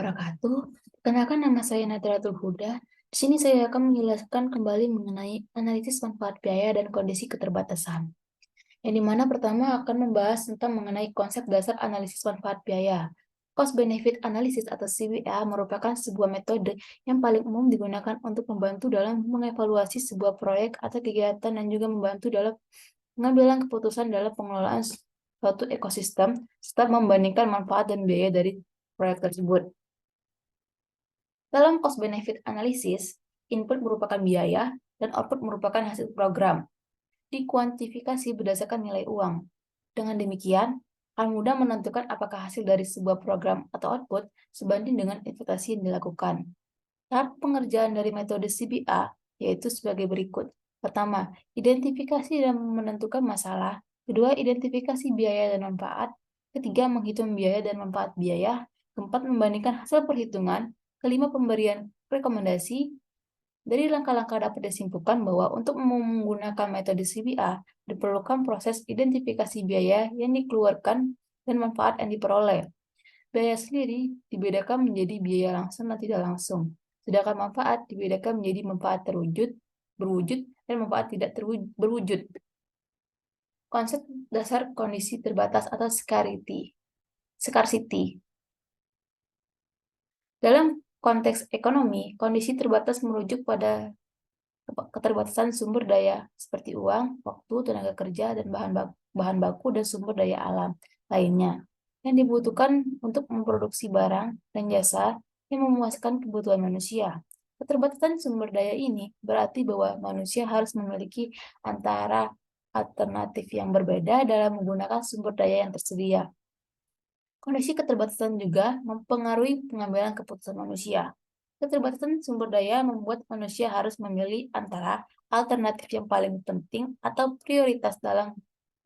wabarakatuh. Perkenalkan nama saya Nadratul Huda. Di sini saya akan menjelaskan kembali mengenai analisis manfaat biaya dan kondisi keterbatasan. Yang dimana pertama akan membahas tentang mengenai konsep dasar analisis manfaat biaya. Cost Benefit Analysis atau CBA merupakan sebuah metode yang paling umum digunakan untuk membantu dalam mengevaluasi sebuah proyek atau kegiatan dan juga membantu dalam pengambilan keputusan dalam pengelolaan suatu ekosistem serta membandingkan manfaat dan biaya dari proyek tersebut. Dalam cost benefit analysis, input merupakan biaya dan output merupakan hasil program. Dikuantifikasi berdasarkan nilai uang. Dengan demikian, akan mudah menentukan apakah hasil dari sebuah program atau output sebanding dengan investasi yang dilakukan. Tahap pengerjaan dari metode CBA yaitu sebagai berikut. Pertama, identifikasi dan menentukan masalah. Kedua, identifikasi biaya dan manfaat. Ketiga, menghitung biaya dan manfaat biaya. Keempat, membandingkan hasil perhitungan. Kelima, pemberian rekomendasi. Dari langkah-langkah dapat disimpulkan bahwa untuk menggunakan metode CBA diperlukan proses identifikasi biaya yang dikeluarkan dan manfaat yang diperoleh. Biaya sendiri dibedakan menjadi biaya langsung dan tidak langsung, sedangkan manfaat dibedakan menjadi manfaat berwujud, dan manfaat tidak berwujud. Konsep dasar kondisi terbatas atau scarcity. Dalam konteks ekonomi, kondisi terbatas merujuk pada keterbatasan sumber daya seperti uang, waktu, tenaga kerja, dan bahan baku dan sumber daya alam lainnya yang dibutuhkan untuk memproduksi barang dan jasa yang memuaskan kebutuhan manusia. Keterbatasan sumber daya ini berarti bahwa manusia harus memiliki antara alternatif yang berbeda dalam menggunakan sumber daya yang tersedia. Kondisi keterbatasan juga mempengaruhi pengambilan keputusan manusia. Keterbatasan sumber daya membuat manusia harus memilih antara alternatif yang paling penting atau prioritas dalam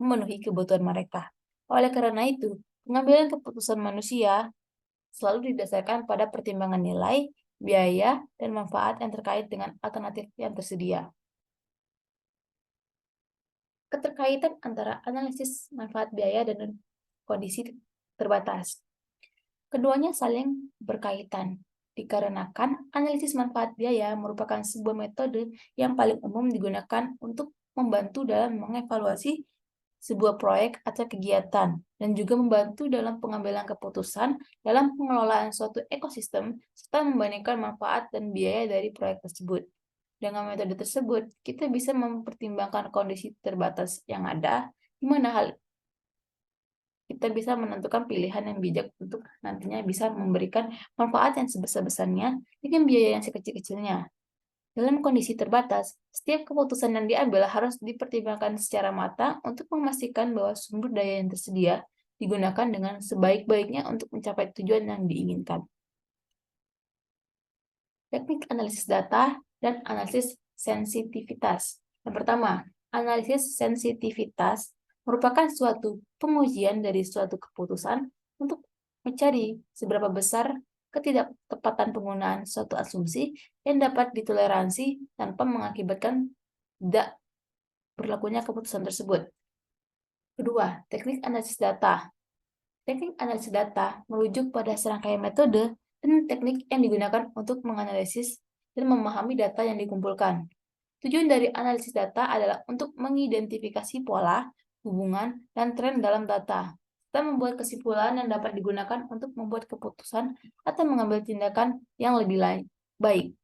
memenuhi kebutuhan mereka. Oleh karena itu, pengambilan keputusan manusia selalu didasarkan pada pertimbangan nilai, biaya, dan manfaat yang terkait dengan alternatif yang tersedia. Keterkaitan antara analisis manfaat biaya dan kondisi terbatas. Keduanya saling berkaitan, dikarenakan analisis manfaat biaya merupakan sebuah metode yang paling umum digunakan untuk membantu dalam mengevaluasi sebuah proyek atau kegiatan, dan juga membantu dalam pengambilan keputusan dalam pengelolaan suatu ekosistem, serta membandingkan manfaat dan biaya dari proyek tersebut. Dengan metode tersebut, kita bisa mempertimbangkan kondisi terbatas yang ada, di mana hal kita bisa menentukan pilihan yang bijak untuk nantinya bisa memberikan manfaat yang sebesar-besarnya dengan biaya yang sekecil-kecilnya. Dalam kondisi terbatas, setiap keputusan yang diambil harus dipertimbangkan secara matang untuk memastikan bahwa sumber daya yang tersedia digunakan dengan sebaik-baiknya untuk mencapai tujuan yang diinginkan. Teknik analisis data dan analisis sensitivitas. Yang pertama, analisis sensitivitas merupakan suatu pengujian dari suatu keputusan untuk mencari seberapa besar ketidaktepatan penggunaan suatu asumsi yang dapat ditoleransi tanpa mengakibatkan tidak berlakunya keputusan tersebut. Kedua, teknik analisis data. Teknik analisis data merujuk pada serangkaian metode dan teknik yang digunakan untuk menganalisis dan memahami data yang dikumpulkan. Tujuan dari analisis data adalah untuk mengidentifikasi pola, hubungan, dan tren dalam data, serta membuat kesimpulan yang dapat digunakan untuk membuat keputusan atau mengambil tindakan yang lebih baik.